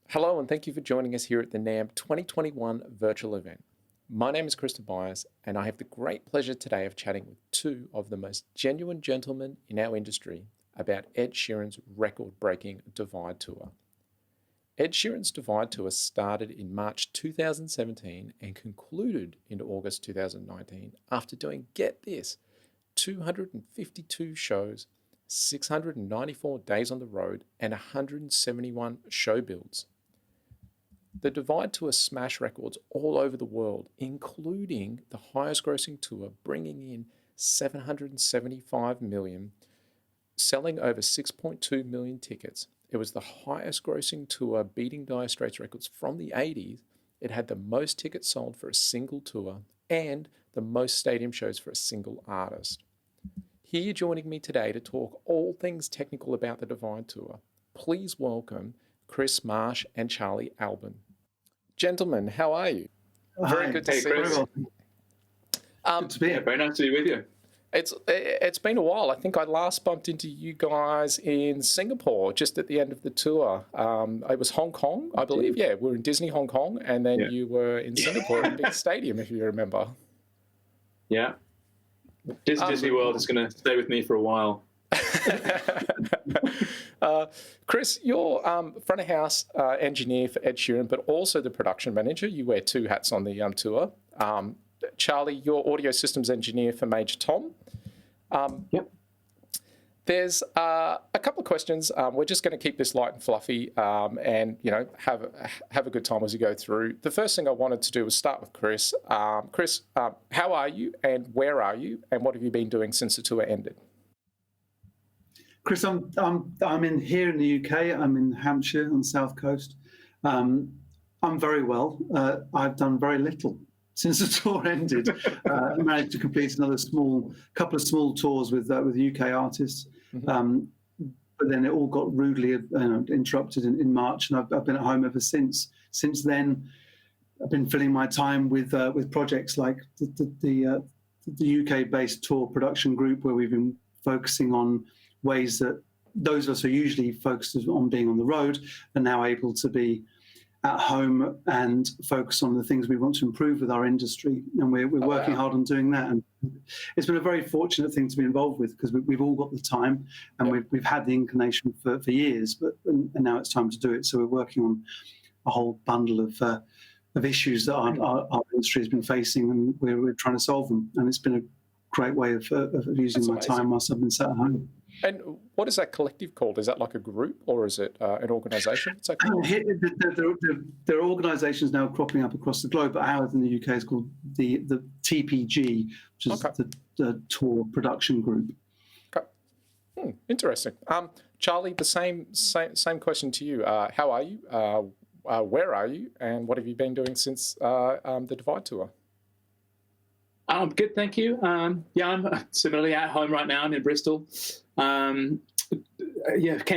Hello and thank you for joining us here at the NAMM 2021 virtual event. My name is Chris Tobias and I have the great pleasure today of chatting with two of the most genuine gentlemen in our industry about Ed Sheeran's record-breaking Divide Tour. Ed Sheeran's Divide Tour started in March 2017 and concluded in August 2019 after doing, get this, 252 shows, 694 days on the road and 171 show builds. The Divide Tour smashed records all over the world, including the highest grossing tour, bringing in $775 million, selling over 6.2 million tickets. It was the highest grossing tour, beating Dire Straits records from the 80s. It had the most tickets sold for a single tour and the most stadium shows for a single artist. Here joining me today to talk all things technical about the Divide Tour, please welcome Chris, Marsh and Charlie Albin. Gentlemen, how are you? Very good to see you. Good to be here. Very nice to be with you. It's been a while. I think I last bumped into you guys in Singapore just at the end of the tour. It was Hong Kong, I believe. Yeah, we were in Disney Hong Kong, and then you were in Singapore at the big stadium, if you remember. Yeah. Disney World is going to stay with me for a while. Chris, you're front of house engineer for Ed Sheeran, but also the production manager. You wear two hats on the tour. Charlie, you're audio systems engineer for Major Tom. Yep. There's a couple of questions. We're just going to keep this light and fluffy, and have a good time as we go through. The first thing I wanted to do was start with Chris. Chris, how are you, and where are you, and what have you been doing since the tour ended? Chris, I'm here in the UK. I'm in Hampshire on the south coast. I'm very well. I've done very little since the tour ended. I managed to complete another couple of small tours with UK artists, but then it all got rudely interrupted in March, and I've been at home ever since. Since then, I've been filling my time with projects like the UK-based tour production group, where we've been focusing on ways that those of us who usually focus on being on the road are now able to be at home and focus on the things we want to improve with our industry. And we're working hard on doing that. And it's been a very fortunate thing to be involved with, because we've all got the time and we've had the inclination for years, and now it's time to do it. So we're working on a whole bundle of issues that our industry has been facing, and we're trying to solve them. And it's been a great way of using my time whilst I've been sat at home. And what is that collective called? Is that like a group, or is it an organisation? There are organisations now cropping up across the globe, but ours in the UK is called the TPG, which is the Tour Production Group. Okay. Interesting. Charlie, the same question to you. How are you? Where are you? And what have you been doing since the Divide Tour? I'm good, thank you. I'm similarly at home right now. I'm in Bristol. Came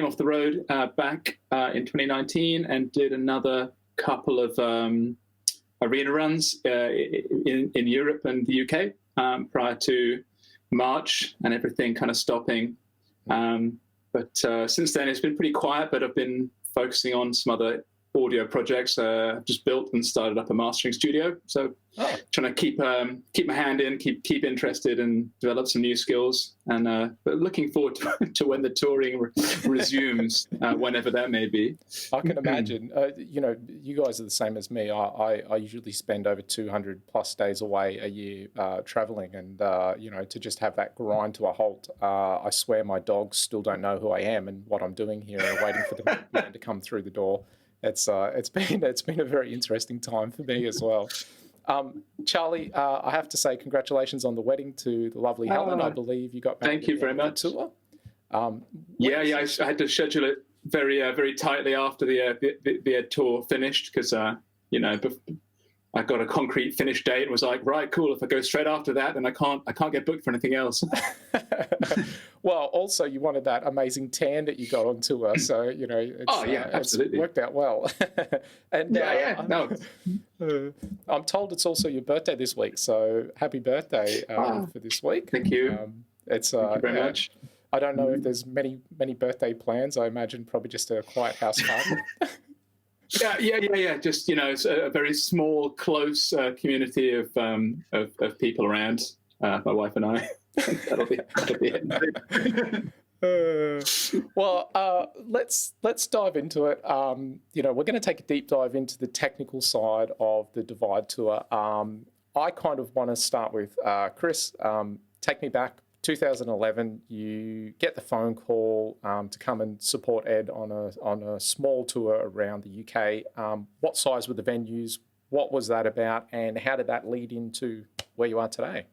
off the road back in 2019 and did another couple of arena runs in Europe and the UK prior to March and everything kind of stopping. But since then, it's been pretty quiet, but I've been focusing on some other audio projects. Just built and started up a mastering studio, so trying to keep my hand in, keep interested and develop some new skills, and but looking forward to when the touring resumes, whenever that may be. I can imagine. You guys are the same as me. I usually spend over 200 plus days away a year traveling, and to just have that grind to a halt. I swear my dogs still don't know who I am and what I'm doing here, waiting for them to come through the door. It's been a very interesting time for me as well. Charlie, I have to say congratulations on the wedding to the lovely Helen. I believe you got married. Thank you very much. Tour. I had to schedule it very tightly after the tour finished, because I got a concrete finish date and was like, right, cool. If I go straight after that, then I can't get booked for anything else. Well, also you wanted that amazing tan that you got on tour, so absolutely, it's worked out well. And no. I'm told it's also your birthday this week, so happy birthday for this week. Thank you. Thank you very much. I don't know if there's many birthday plans. I imagine probably just a quiet house party. Yeah. Just it's a very small, close community of people around. My wife and I. that'll be it. Let's dive into it. We're going to take a deep dive into the technical side of the Divide Tour. I kind of want to start with Chris. Take me back. 2011, you get the phone call to come and support Ed on a small tour around the UK. What size were the venues? What was that about? And how did that lead into where you are today?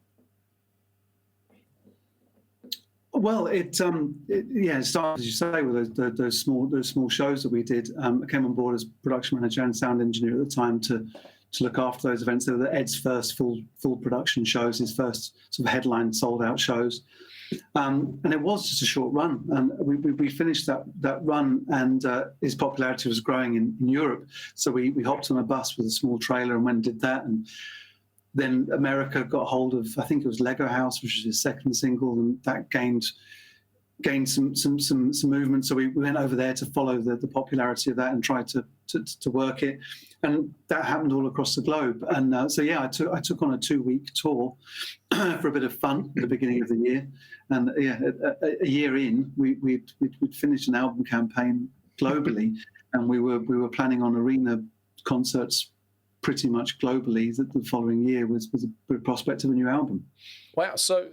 Well, it started, as you say, with those small shows that we did. I came on board as production manager and sound engineer at the time to look after those events. They were Ed's first full production shows, his first sort of headline sold out shows, and it was just a short run. And we finished that run, and his popularity was growing in Europe. So we hopped on a bus with a small trailer and went and did that. And then America got hold of, I think it was Lego House, which was his second single, and that gained some movement. So we went over there to follow the popularity of that and try to work it, and that happened all across the globe. And I took on a 2-week tour for a bit of fun at the beginning of the year, and a year in, we'd finished an album campaign globally, and we were planning on arena concerts pretty much globally. That the following year was a prospect of a new album. Wow! So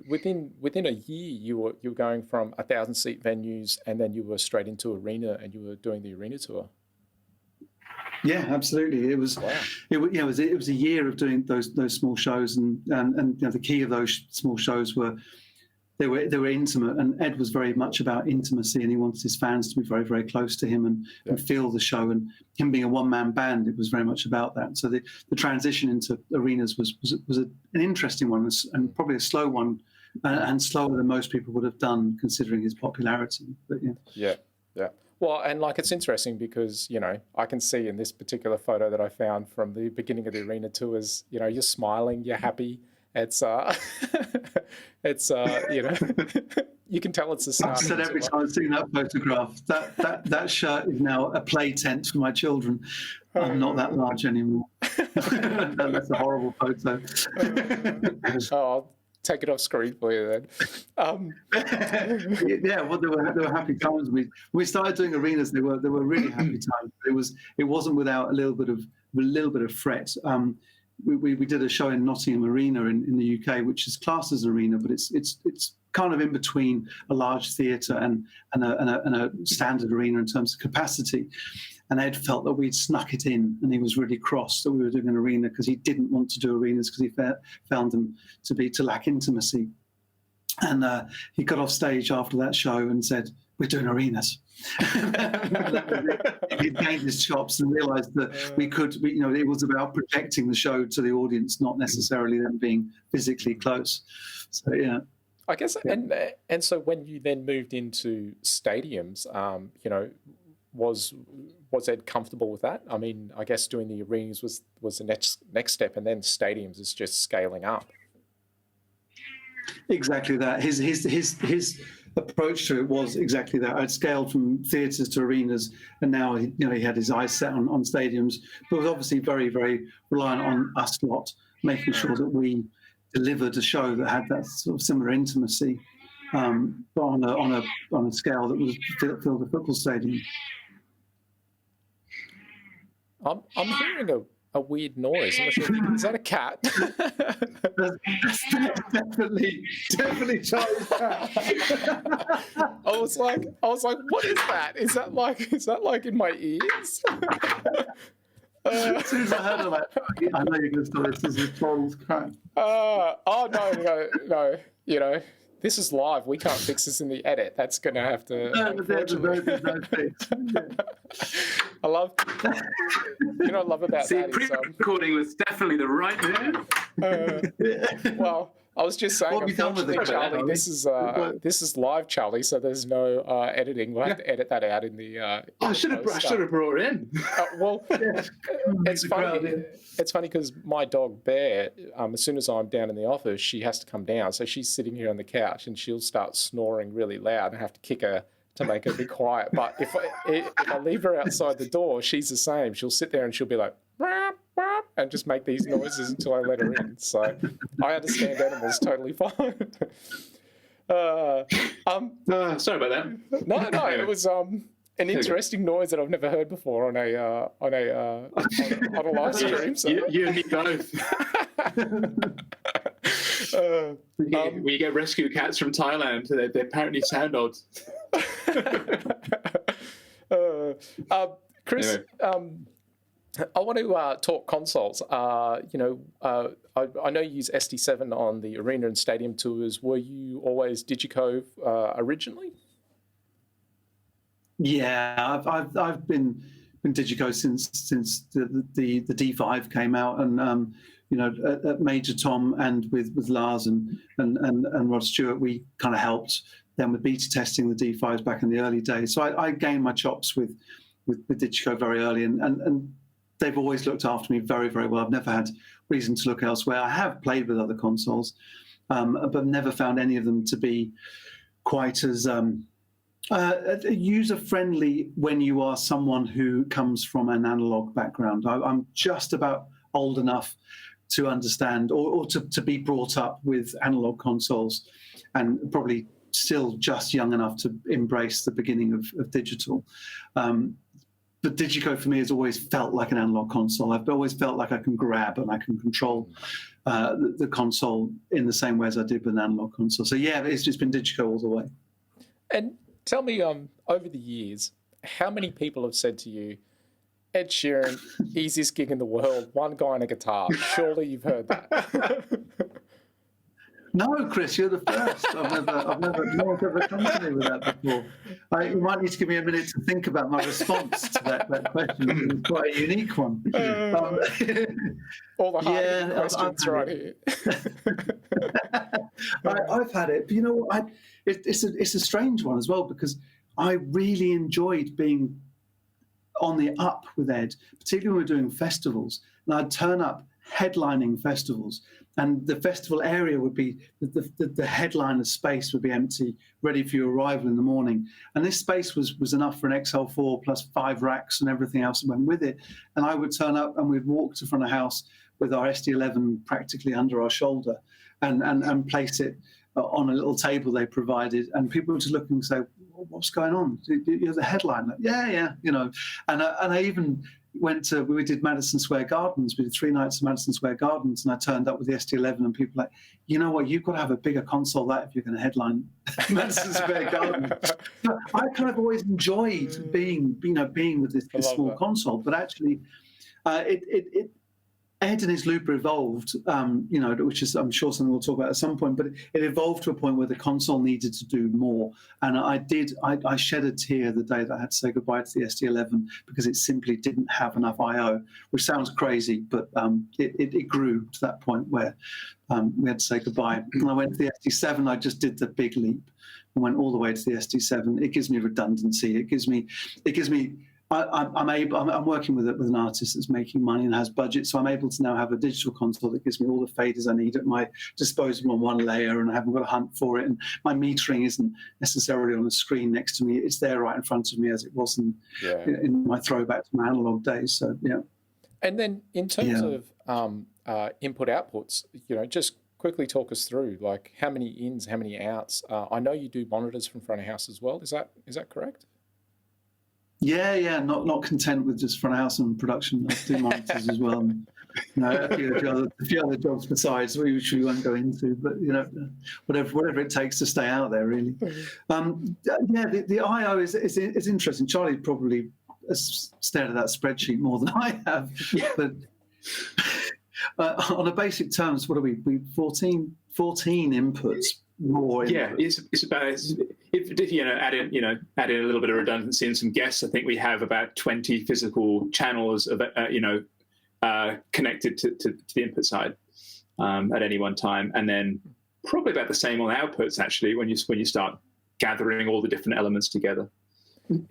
within a year, you were going from 1,000-seat venues, and then you were straight into arena, and you were doing the arena tour. Yeah, absolutely. It was. Wow. It was a year of doing those small shows, and the key of those small shows were they were intimate, and Ed was very much about intimacy, and he wanted his fans to be very, very close to him and feel the show. And him being a one-man band, it was very much about that. So the transition into arenas was an interesting one, and probably a slow one, and slower than most people would have done considering his popularity. But yeah. Well, and it's interesting because I can see in this particular photo that I found from the beginning of the arena tours, you're smiling, you're happy. It's you can tell it's a start. I've said every time I've seen that photograph, that shirt is now a play tent for my children. I'm not that large anymore. That's a horrible photo. I'll take it off screen for you then. Well, they were happy times. We started doing arenas. They were really happy times. It wasn't without a little bit of fret. We did a show in Nottingham Arena in the UK, which is classed as an arena, but it's kind of in between a large theatre and a standard arena in terms of capacity. And Ed felt that we'd snuck it in, and he was really cross that we were doing an arena because he didn't want to do arenas because he found them to lack intimacy. And he got off stage after that show and said, "We're doing arenas." He gained his chops and realised that it was about projecting the show to the audience, not necessarily them being physically close. So yeah. I guess, and so when you then moved into stadiums, was Ed comfortable with that? I mean, I guess doing the arenas was the next step, and then stadiums is just scaling up. Exactly that. His approach to it was exactly that. I'd scaled from theatres to arenas, and now he had his eyes set on stadiums, but was obviously very, very reliant on us lot, making sure that we delivered a show that had that sort of similar intimacy, but on a scale that was filled a football stadium. I'm hearing a weird noise. I'm not sure. Is that a cat? That's definitely Charlie's cat. I was like, what is that? Is that like in my ears? As soon as I heard of that, I know you're going to start this as Charlie's cat. No. This is live. We can't fix this in the edit. That's going to have to. No fix. I love. I love about that. Pre-recording was definitely the right move. Well, I was just saying. Unfortunately, Charlie, this is live, Charlie. So there's no editing. We'll have to edit that out in the. I should have brought it in. It's funny. It's funny because my dog Bear, as soon as I'm down in the office, she has to come down. So she's sitting here on the couch and she'll start snoring really loud, and I have to kick her to make her be quiet. But if I leave her outside the door, she's the same. She'll sit there and she'll be like, "Wah, wah," and just make these noises until I let her in. So I understand animals totally fine. Sorry about that. No, it was an interesting noise that I've never heard before on a live stream. So. You and me both. We get rescue cats from Thailand. They apparently sound odd. Chris, Anyway. I want to talk consoles. I know you use SD7 on the arena and stadium tours. Were you always Digico originally? Yeah, I've been Digico since the D5 came out, and at Major Tom and with Lars and Rod Stewart, we kind of helped them with beta testing the D5s back in the early days. So I gained my chops with Digico very early, and they've always looked after me very, very well. I've never had reason to look elsewhere. I have played with other consoles, but never found any of them to be quite as user-friendly when you are someone who comes from an analog background. I'm just about old enough to understand or to be brought up with analog consoles, and probably still just young enough to embrace the beginning of digital. But Digico for me has always felt like an analog console. I've always felt like I can grab and I can control the console in the same way as I did with an analog console. So yeah, it's just been Digico all the way. And tell me, over the years, how many people have said to you, Ed Sheeran, easiest gig in the world, one guy on a guitar? Surely you've heard that. No, Chris, you're the first. No one's ever come to me with that before. You might need to give me a minute to think about my response to that question. It's quite a unique one. All the hard questions right here. I've had it, but you know what? It's a strange one as well, because I really enjoyed being on the up with Ed, particularly when we were doing festivals. And I'd turn up headlining festivals, and the festival area would be the headliner space would be empty, ready for your arrival in the morning. And this space was enough for an XL4 plus 5 racks and everything else that went with it. And I would turn up and we'd walk to front of house with our SD11 practically under our shoulder and place it on a little table they provided, and people would just look and say, "What's going on? You're the headliner." Yeah, And I even we did Madison Square Gardens. We did 3 nights of Madison Square Gardens, and I turned up with the SD11, and people were like, "You know what? You've got to have a bigger console that if you're going to headline Madison Square Gardens." So I kind of always enjoyed being with this small console, but actually, Ed and his Looper evolved, which is, I'm sure, something we'll talk about at some point, but it evolved to a point where the console needed to do more. And I shed a tear the day that I had to say goodbye to the SD11 because it simply didn't have enough I/O, which sounds crazy, but it grew to that point where we had to say goodbye. And I went to the SD7, I just did the big leap and went all the way to the SD7. It gives me redundancy. It gives me I'm working with an artist that's making money and has budget, so I'm able to now have a digital console that gives me all the faders I need at my disposal on one layer, and I haven't got to hunt for it. And my metering isn't necessarily on the screen next to me; it's there right in front of me, as it was in my throwback to my analog days. So yeah. And then in terms of input outputs, just quickly talk us through like how many ins, how many outs. I know you do monitors from front of house as well. Is that correct? Yeah, not content with just front of house and production. I do monitors as well. And, a few other jobs besides, which we won't go into. But whatever it takes to stay out there, really. The I/O is interesting. Charlie probably has stared at that spreadsheet more than I have. Yeah. But on a basic terms, what are we? 14 inputs. More. Yeah, it's about. If add in a little bit of redundancy and some guests, I think we have about 20 physical channels of connected to the input side at any one time, and then probably about the same on outputs actually when you start gathering all the different elements together.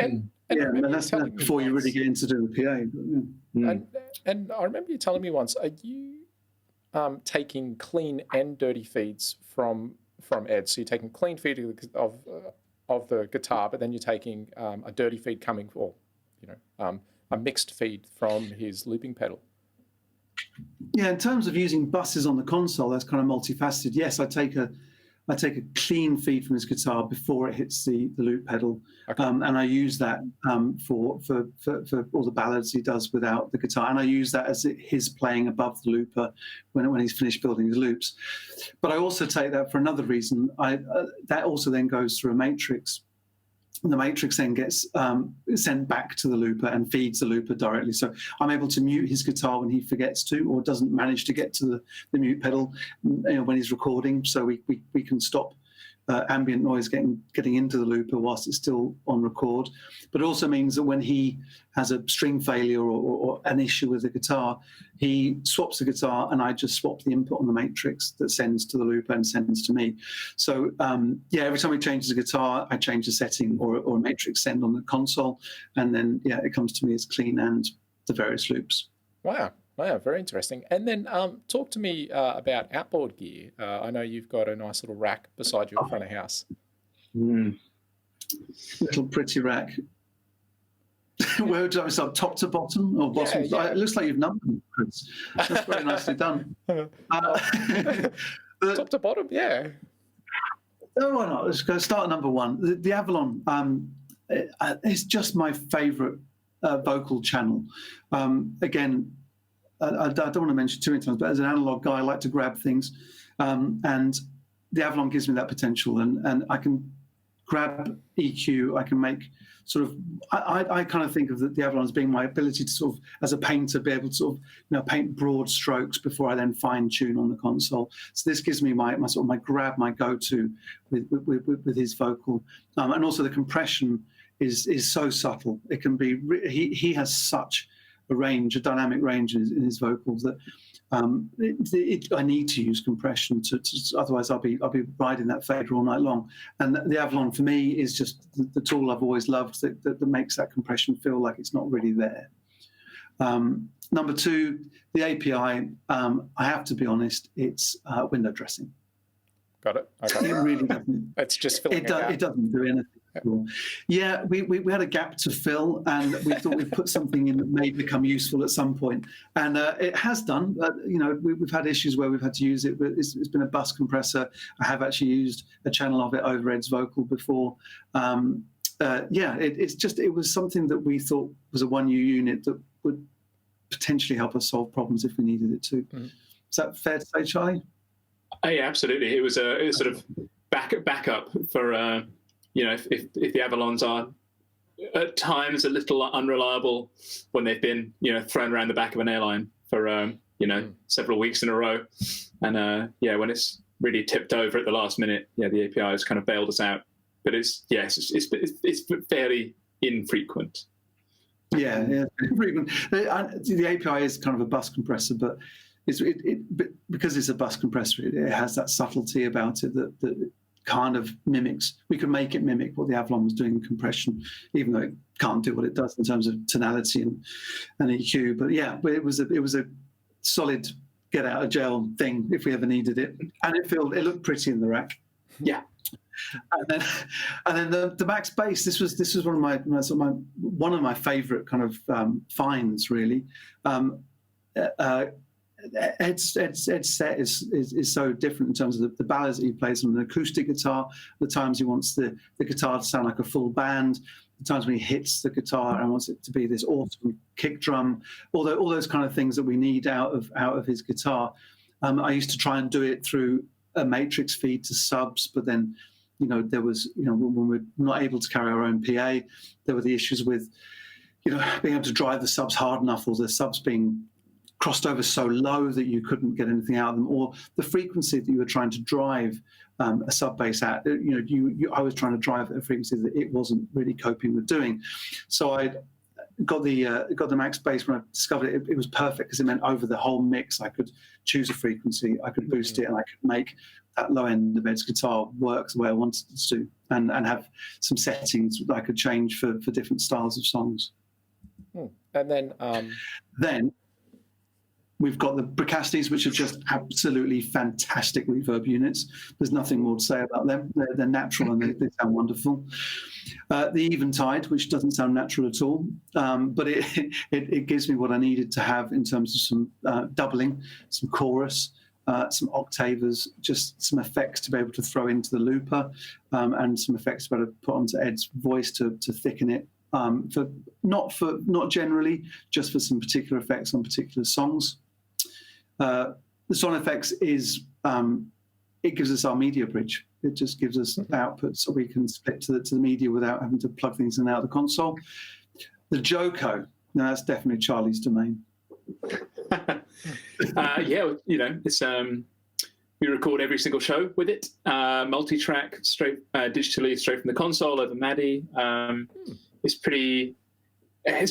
And that's before you really get into doing the PA. And I remember you telling me once, are you taking clean and dirty feeds from Ed? So you're taking clean feed of of the guitar, but then you're taking a dirty feed coming, or a mixed feed from his looping pedal. Yeah, in terms of using buses on the console, that's kind of multifaceted. Yes, I take a clean feed from his guitar before it hits the loop pedal, Okay. and I use that for all the ballads he does without the guitar, and I use that as his playing above the looper when he's finished building his loops. But I also take that for another reason. That also then goes through a matrix. And the matrix then gets sent back to the looper and feeds the looper directly. So I'm able to mute his guitar when he forgets to, or doesn't manage to get to the mute pedal when he's recording. So we can stop ambient noise getting into the looper whilst it's still on record. But it also means that when he has a string failure or an issue with the guitar, he swaps the guitar and I just swap the input on the matrix that sends to the looper and sends to me. So every time he changes the guitar, I change the setting or a matrix send on the console, and then it comes to me as clean and the various loops. Wow, very interesting. And then talk to me about Outboard Gear. I know you've got a nice little rack beside you in front of house. Little pretty rack. Where would I start? Top to bottom or bottom? Yeah. It looks like you've numbered them, Chris. That's very nicely done. Top to bottom, yeah. Oh, why not? Let's go start at number one. The Avalon is just my favourite vocal channel. Again, I don't want to mention too many times, but as an analog guy, I like to grab things, and the Avalon gives me that potential, and I can grab EQ. I can make sort of. I kind of think of the Avalon as being my ability to sort of, as a painter, be able to sort of paint broad strokes before I then fine tune on the console. So this gives me my sort of my grab, my go-to with his vocal, and also the compression is so subtle. It can be. He has such a dynamic range in his vocals that I need to use compression to otherwise I'll be riding that fader all night long. And the Avalon for me is just the tool I've always loved that makes that compression feel like it's not really there. Number two, the API. I have to be honest, it's window dressing. Got it. Okay. It really doesn't. It's just filling it doesn't do anything. Yeah, we had a gap to fill, and we thought we'd put something in that may become useful at some point, and it has done. We've had issues where we've had to use it, but it's been a bus compressor. I have actually used a channel of it over Ed's vocal before. It was something that we thought was a 1U unit that would potentially help us solve problems if we needed it to. Mm-hmm. Is that fair to say, Charlie? Yeah, absolutely. It was sort of backup for. If the Avalons are at times a little unreliable when they've been, thrown around the back of an airline for, several weeks in a row. And, when it's really tipped over at the last minute, the API has kind of bailed us out. But it's fairly infrequent. Yeah, infrequent. The API is kind of a bus compressor, but because it's a bus compressor, it has that subtlety about it that kind of mimics. We could make it mimic what the Avalon was doing in compression, even though it can't do what it does in terms of tonality and EQ. But it was a solid get out of jail thing if we ever needed it, and it looked pretty in the rack. Yeah. And then the Max bass. This was one of my favorite kind of finds really. Ed's set is so different in terms of the ballads that he plays on an acoustic guitar, the times he wants the guitar to sound like a full band, the times when he hits the guitar and wants it to be this awesome kick drum, all those kind of things that we need out of his guitar. I used to try and do it through a matrix feed to subs, but then there was when we're not able to carry our own PA, there were the issues with being able to drive the subs hard enough, or the subs being crossed over so low that you couldn't get anything out of them, or the frequency that you were trying to drive a sub bass at. I was trying to drive at a frequency that it wasn't really coping with doing. So I got the Max bass when I discovered it. It was perfect because it meant over the whole mix I could choose a frequency, I could boost it, and I could make that low end of Ed's guitar work the way I wanted it to, and have some settings that I could change for different styles of songs. And then We've got the Bricastes, which are just absolutely fantastic reverb units. There's nothing more to say about them. They're natural and they sound wonderful. The Eventide, which doesn't sound natural at all, but it gives me what I needed to have in terms of some doubling, some chorus, some octavers, just some effects to be able to throw into the looper, and some effects to be able to put onto Ed's voice to thicken it. Not generally, just for some particular effects on particular songs. The Son FX is it gives us our media bridge. It just gives us output so we can split to the media without having to plug things in and out of the console. The Joko, now that's definitely Charlie's domain. Yeah, it's we record every single show with it, multi-track, straight digitally, straight from the console over MADI. It's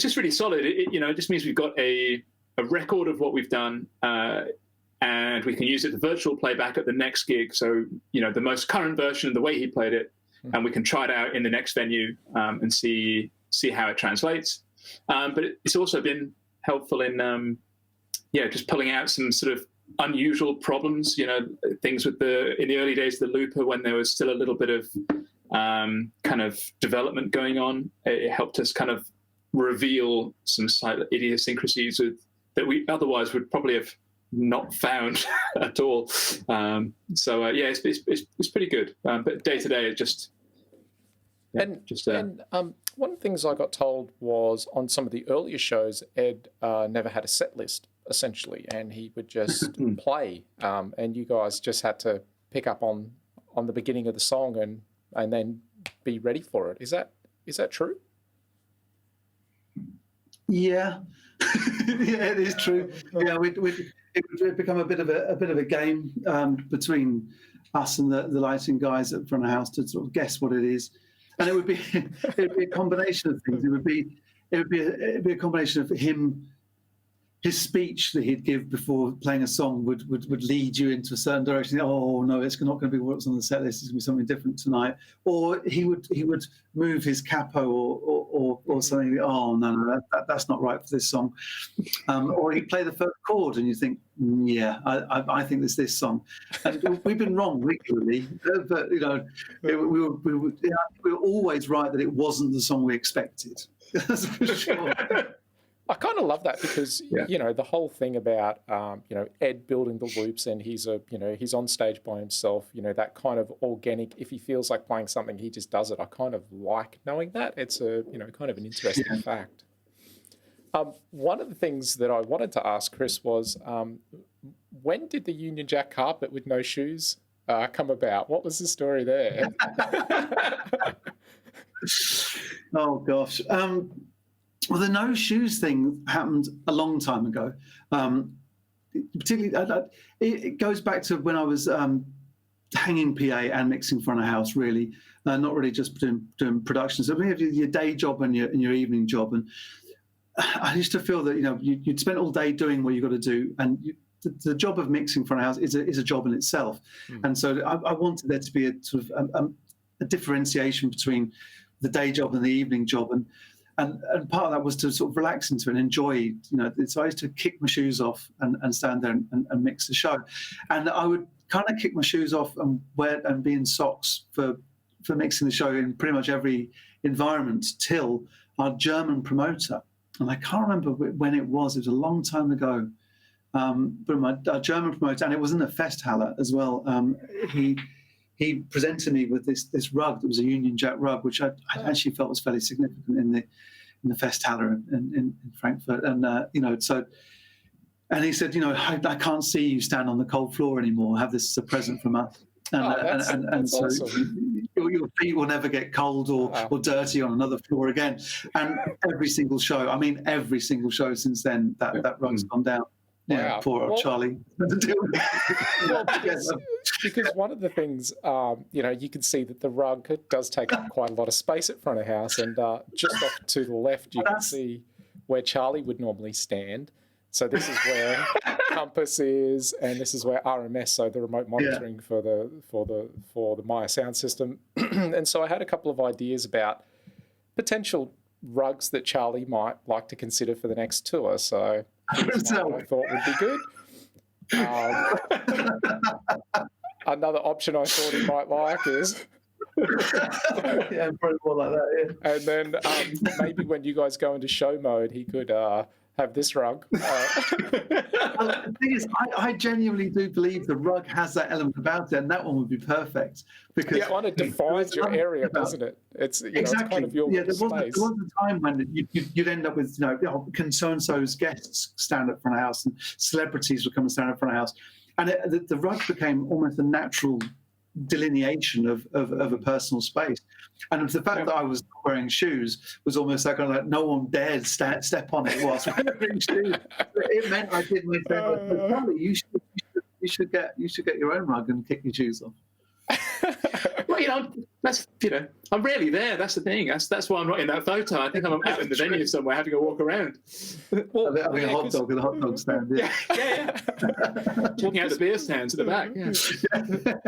just really solid. It just means we've got a record of what we've done, and we can use it to virtual playback at the next gig. So, the most current version of the way he played it, and we can try it out in the next venue and see how it translates. But it's also been helpful in, just pulling out some sort of unusual problems, things with in the early days of the looper when there was still a little bit of kind of development going on. It helped us kind of reveal some slight idiosyncrasies that we otherwise would probably have not found at all. It's pretty good. But day to day, it just one of the things I got told was on some of the earlier shows, Ed never had a set list essentially, and he would just play, and you guys just had to pick up on the beginning of the song and then be ready for it. Is that true? Yeah, yeah, it is true. Yeah, it would become a bit of a game between us and the lighting guys at front of house to sort of guess what it is, and it would be a combination of things. It would be a combination of him. His speech that he'd give before playing a song would lead you into a certain direction. Oh no, it's not going to be what's on the set list. It's going to be something different tonight. Or he would move his capo or something. Oh no, that's not right for this song. Or he'd play the first chord, and you think, yeah, I think it's this song. And we've been wrong regularly, but we were always right that it wasn't the song we expected. That's for sure. I kind of love that because, the whole thing about, Ed building the loops and he's on stage by himself, that kind of organic, if he feels like playing something, he just does it. I kind of like knowing that. It's a, kind of an interesting fact. One of the things that I wanted to ask Chris was, when did the Union Jack carpet with no shoes come about? What was the story there? Oh, gosh. Well, the no shoes thing happened a long time ago. Particularly, it goes back to when I was hanging PA and mixing front of house, really, not really just doing productions. So we have your day job and your evening job. And I used to feel that, you'd spent all day doing what you got to do. And the job of mixing front of house is a job in itself. And so I wanted there to be a sort of a differentiation between the day job and the evening job. And part of that was to sort of relax into and enjoy, so I used to kick my shoes off and stand there and mix the show. And I would kind of kick my shoes off and be in socks for mixing the show in pretty much every environment till our German promoter, and I can't remember when it was a long time ago, but our German promoter, and it was in the Festhalle as well, he presented me with this rug that was a Union Jack rug, which I actually felt was fairly significant in the Festhalle in Frankfurt. And and he said, I can't see you stand on the cold floor anymore. Have this as a present from us. And so awesome. Your feet will never get cold or dirty on another floor again. And every single show since then, that rug's gone down. Yeah, poor old Charlie. Because one of the things, you can see that the rug does take up quite a lot of space at front of house, and just off to the left, you can see where Charlie would normally stand. So this is where Compass is, and this is where RMS, so the remote monitoring for the Meyer Sound system. And so I had a couple of ideas about potential rugs that Charlie might like to consider for the next tour. So So, I thought would be good. Another option I thought he might like is, yeah, probably more like that. Yeah. and then maybe when you guys go into show mode, he could have this rug. The thing is, I genuinely do believe the rug has that element about it, and that one would be perfect because It kind of defines your area, doesn't it? It's exactly. It's kind of your there was space. a time when you'd end up with, can so and so's guests stand up front of house, and celebrities would come and stand up front of house, and the rug became almost a natural delineation of a personal space. And the fact that I was wearing shoes was almost like no one dared step on it whilst wearing shoes. It meant I did myself. You should get your own rug and kick your shoes off. Well, that's I'm rarely there. That's the thing. That's why I'm not in that photo. I think I'm out in the venue somewhere having a walk around. Well, having a hot dog at the hot dog stand. Yeah. Walking out the beer stands at the back. Yeah.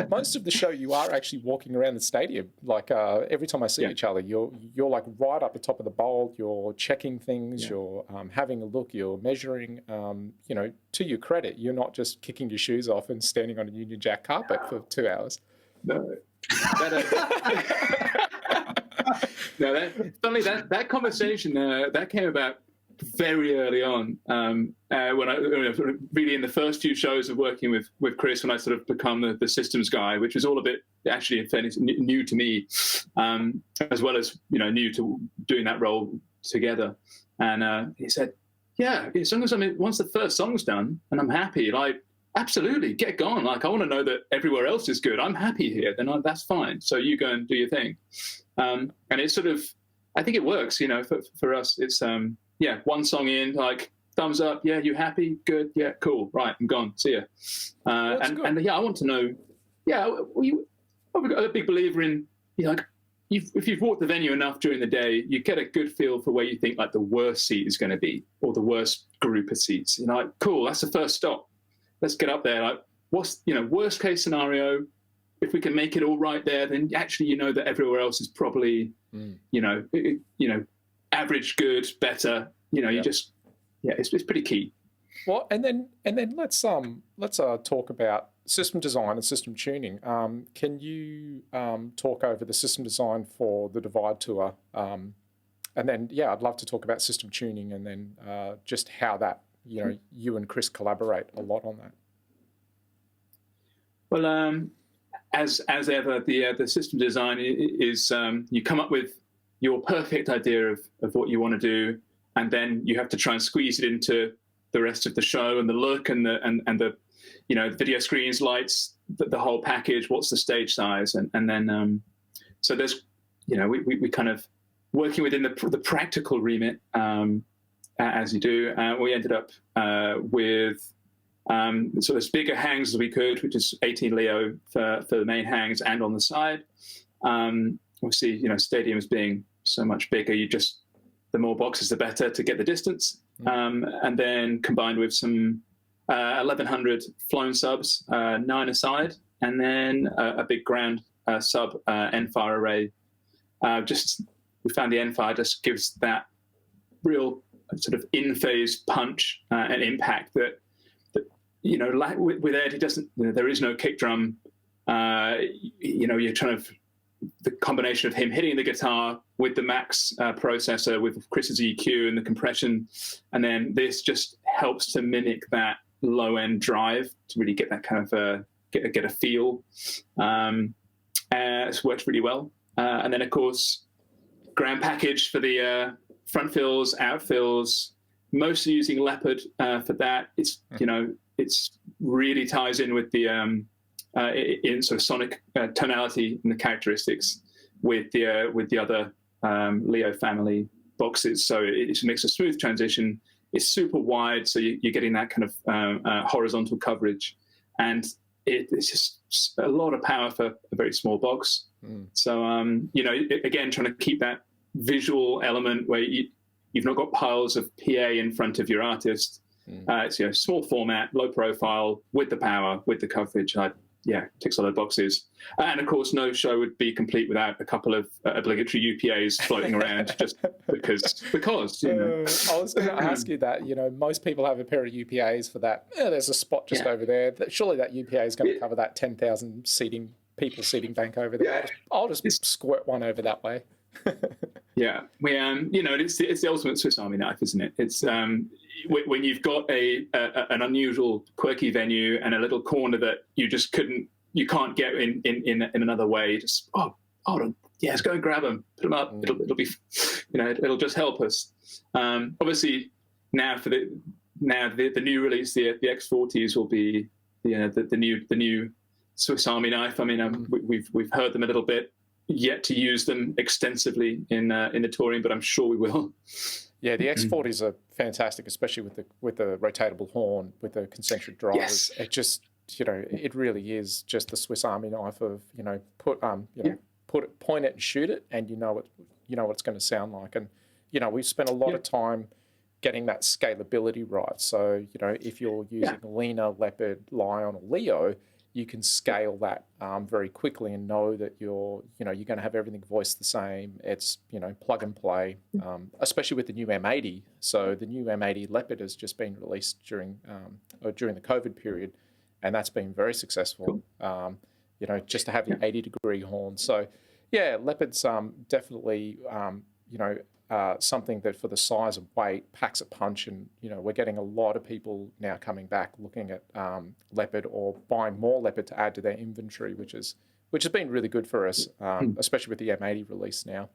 Most of the show, you are actually walking around the stadium. Like every time I see each other, you're like right up the top of the bowl. You're checking things. You're having a look. You're measuring. To your credit, you're not just kicking your shoes off and standing on a Union Jack carpet for 2 hours. No. That conversation that came about very early on when I really in the first few shows of working with Chris, when I sort of become the systems guy, which was all a bit actually in fairness new to me, as well as new to doing that role together. And he said, "Yeah, as long as once the first song's done and I'm happy, like." Absolutely, get going. Like I want to know that everywhere else is good. I'm happy here. Then that's fine. So you go and do your thing. And it's sort of, I think it works. For us, it's one song in, like thumbs up. Yeah, you happy? Good. Yeah, cool. Right, I'm gone. See ya. I want to know. Yeah, I'm a big believer in if you've walked the venue enough during the day, you get a good feel for where you think like the worst seat is going to be or the worst group of seats. Cool. That's the first stop. Let's get up there. Like, what's worst case scenario? If we can make it all right there, then actually that everywhere else is probably average, good, better. It's pretty key. Well, and then let's talk about system design and system tuning. Can you talk over the system design for the Divide tour? And then I'd love to talk about system tuning and then just how that. You and Chris collaborate a lot on that. Well, as ever, the system design is you come up with your perfect idea of what you want to do, and then you have to try and squeeze it into the rest of the show and the look and the video screens, lights, the whole package. What's the stage size, and then so there's we kind of working within the practical remit. As you do, we ended up with sort of as big a hangs as we could, which is 18 Leo for the main hangs and on the side. Obviously, stadiums being so much bigger, the more boxes, the better to get the distance. And then combined with some 1,100 flown subs, 9 aside, and then a big ground sub end-fire array. We found the end-fire just gives that real sort of in-phase punch and impact that with Ed, he doesn't. There is no kick drum. You're trying to the combination of him hitting the guitar with the Max processor, with Chris's EQ and the compression, and then this just helps to mimic that low-end drive to really get that kind of get a feel. It's worked really well. And then of course, ground package for the front fills, out fills, mostly using Leopard for that. It's really ties in with the in sort of sonic tonality and the characteristics with the other Leo family boxes. So it makes a smooth transition. It's super wide, so you're getting that kind of horizontal coverage, and it's just a lot of power for a very small box. So again, trying to keep that visual element where you've not got piles of PA in front of your artist. It's small format, low profile, with the power, with the coverage. yeah, ticks a lot of boxes. And of course, no show would be complete without a couple of obligatory UPAs floating around, just because you know. I was going to ask you that. You know, most people have a pair of UPAs for that. There's a spot just over there. Surely that UPA is going to cover that 10,000 people seating bank over there. I'll just squirt one over that way. Yeah, we you know, it's the ultimate Swiss Army knife, isn't it? It's when you've got an unusual, quirky venue and a little corner that you can't get in another way. Just hold on, let's go and grab them, put them up. It'll be, you know, it'll just help us. Obviously, now for the new release, the X40s will be the new Swiss Army knife. I mean, we've heard them a little bit. Yet to use them extensively in the touring, but I'm sure we will. Yeah, the X40s are fantastic, especially with the rotatable horn, with the concentric drivers. Yes. It just, you know, it really is just the Swiss Army knife of, you know, point it and shoot it, and you know what it's going to sound like. And you know, we've spent a lot of time getting that scalability right. So you know, if you're using Lina, Leopard, Lion, or Leo, you can scale that very quickly and know that you're going to have everything voiced the same. It's, you know, plug and play, especially with the new M80. So the new M80 Leopard has just been released during the COVID period, and that's been very successful. You know, just to have the 80-degree horn. So yeah, Leopard's definitely something that for the size of weight packs a punch, and you know, we're getting a lot of people now coming back looking at Leopard or buying more Leopard to add to their inventory, which has been really good for us, especially with the M80 release now.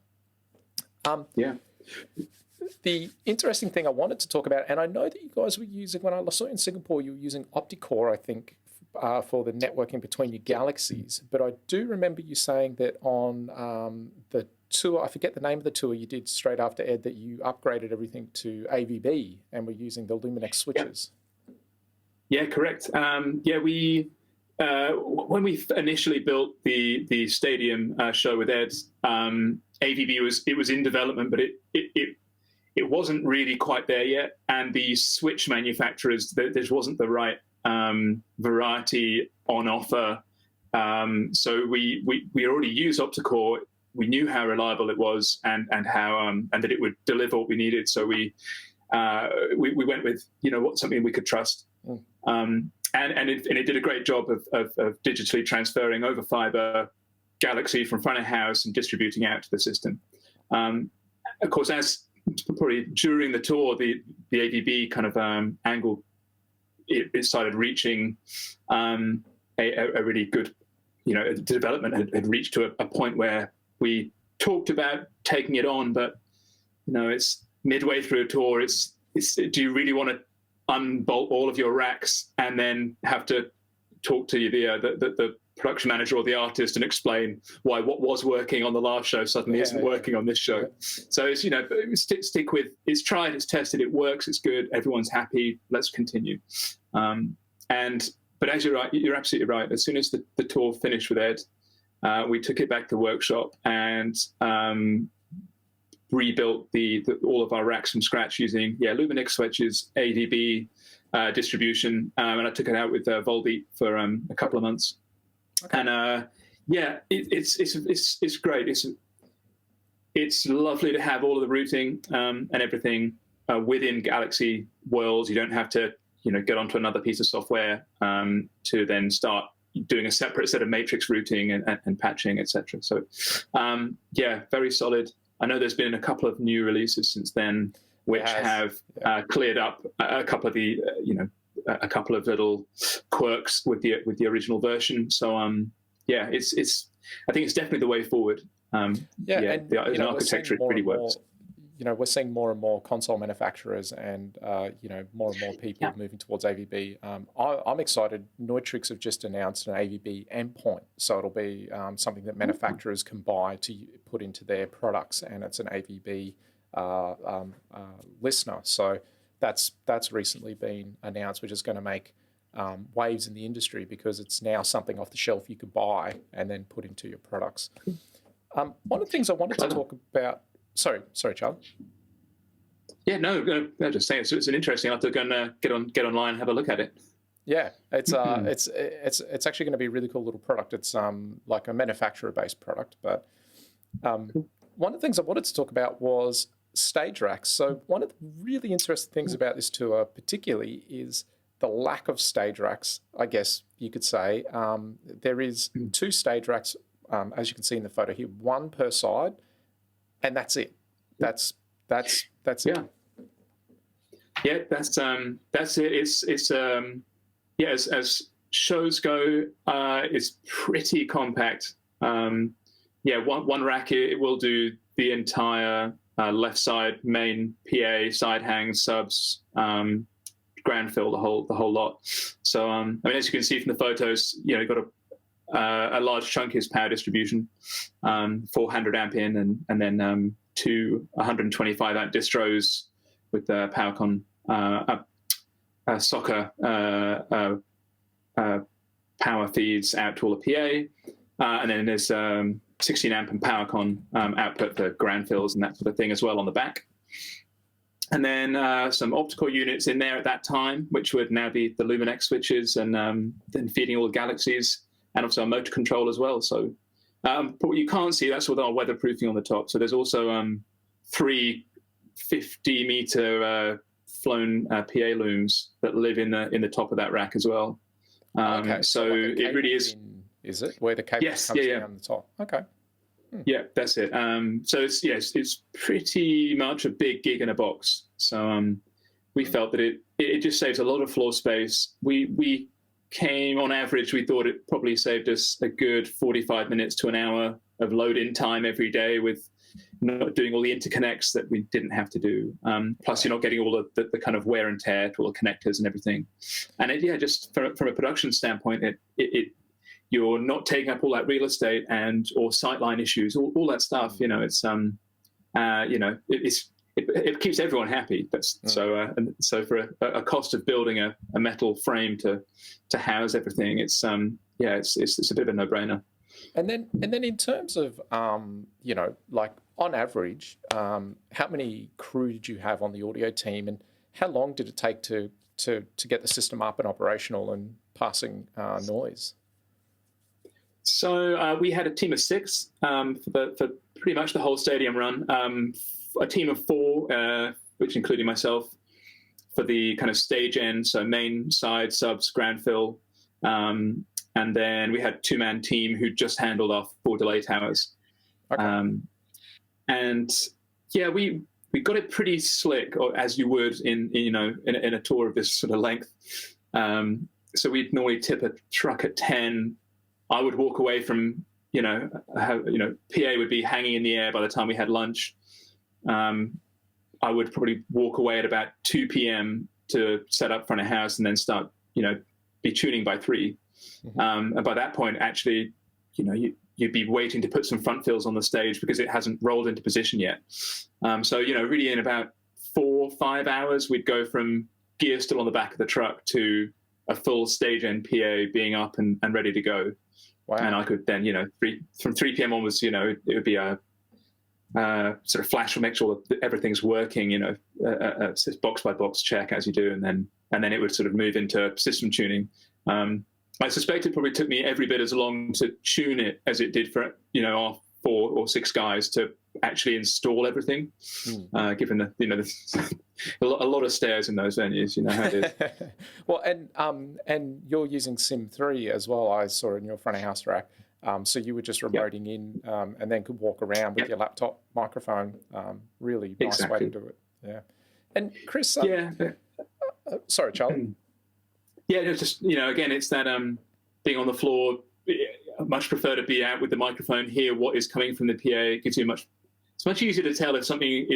The interesting thing I wanted to talk about, and I know that you guys were using, when I saw you in Singapore, you were using OptiCore, I think, for the networking between your galaxies. But I do remember you saying that on the tour, I forget the name of the tour you did straight after Ed, that you upgraded everything to AVB and were using the Luminex switches. Yeah, correct. We when we initially built the stadium show with Ed, AVB was in development, but it wasn't really quite there yet, and the switch manufacturers, there wasn't the right variety on offer. So we already used OptiCore. We knew how reliable it was and how and that it would deliver what we needed. So we went with something we could trust. And it did a great job of digitally transferring over fiber Galaxy from front of house and distributing out to the system. Of course, as probably during the tour, the AVB kind of angle, it started reaching a really good, development had reached to a point where we talked about taking it on, but it's midway through a tour. It's do you really want to unbolt all of your racks and then have to talk to the production manager or the artist and explain why what was working on the last show suddenly isn't working on this show? So it's stick with, it's tried, it's tested, it works, it's good, everyone's happy, let's continue. But as you're absolutely right. As soon as the tour finished with Ed, we took it back to the workshop and rebuilt all of our racks from scratch using Luminex switches, AVB distribution, and I took it out with Volbeat for a couple of months. Okay. And it's great. It's lovely to have all of the routing and everything within Galaxy worlds. You don't have to get onto another piece of software to then start doing a separate set of matrix routing and patching, etc. So very solid. I know there's been a couple of new releases since then, which have cleared up a couple of the a couple of little quirks with the original version. So it's I think it's definitely the way forward. The architecture really works. We're seeing more and more console manufacturers and more and more people moving towards AVB. I'm excited. Neutrix have just announced an AVB endpoint, so it'll be something that manufacturers can buy to put into their products, and it's an AVB listener. So that's recently been announced, which is going to make waves in the industry because it's now something off the shelf you could buy and then put into your products. One of the things I wanted to talk about. Sorry, Charlie. Yeah, no, just saying it's an interesting. I'll have to go and get online and have a look at it. Yeah, it's actually going to be a really cool little product. It's like a manufacturer-based product, but one of the things I wanted to talk about was stage racks. So one of the really interesting things about this tour, particularly, is the lack of stage racks. I guess you could say there is 2 stage racks, as you can see in the photo here, 1 per side, and that's it. That's Yeah. it. Yeah, that's it. It's yeah, as shows go, it's pretty compact. Yeah, one rack, it will do the entire left side, main PA, side hangs, subs, grand fill, the whole lot. So I mean, as you can see from the photos, you know, you've got a large chunk is power distribution, 400 amp in, and then 2 125 amp distros with the PowerCon soccer power feeds out to all the PA, and then there's 16 amp and PowerCon output for grand fills and that sort of thing as well on the back. And then some optical units in there at that time, which would now be the Luminex switches, and then feeding all the galaxies, and also a motor control as well. So, but what you can't see, that's with our weatherproofing on the top. So there's also 3 50-meter flown PA looms that live in the top of that rack as well. Okay, so like it really is. Is it where the cable comes down the top? Okay. Yeah, that's it. So it's pretty much a big gig in a box. So we felt that it just saves a lot of floor space. We came on average, we thought it probably saved us a good 45 minutes to an hour of load-in time every day, with not doing all the interconnects that we didn't have to do. Plus, you're not getting all the kind of wear and tear to all the connectors and everything. And just from a production standpoint, you're not taking up all that real estate or sightline issues, all that stuff. You know, it's it keeps everyone happy. So for a cost of building a metal frame to house everything, it's a bit of a no-brainer. And then in terms of like on average, how many crew did you have on the audio team, and how long did it take to get the system up and operational and passing noise? So we had a team of 6 for pretty much the whole stadium run. A team of 4, which including myself, for the kind of stage end, so main, side, subs, grand fill. And then we had a 2-man team who just handled our 4 delay towers. Okay. And yeah, we got it pretty slick, or as you would in a tour of this sort of length. So we'd normally tip a truck at 10. I would walk away from, PA would be hanging in the air by the time we had lunch. I would probably walk away at about 2 p.m. to set up front of house and then start, be tuning by 3. Mm-hmm. And by that point, actually, you'd be waiting to put some front fills on the stage because it hasn't rolled into position yet. So, really in about 4 or 5 hours, we'd go from gear still on the back of the truck to a full stage end PA being up and ready to go. Wow. And I could then, from 3 p.m. onwards, it would be a sort of flash will make sure that everything's working, a box by box check as you do, and then it would sort of move into system tuning. I suspect it probably took me every bit as long to tune it as it did for our 4 or 6 guys to actually install everything. Given a lot of stairs in those venues, you know how it is. Well, and you're using Sim 3 as well. I saw in your front of house rack. So you were just remoting in and then could walk around with your laptop microphone. Really nice way to do it. Yeah. And Chris, sorry, Charlie. Yeah, it's just, again, it's that being on the floor. I much prefer to be out with the microphone, hear what is coming from the PA. It gives you it's much easier to tell if something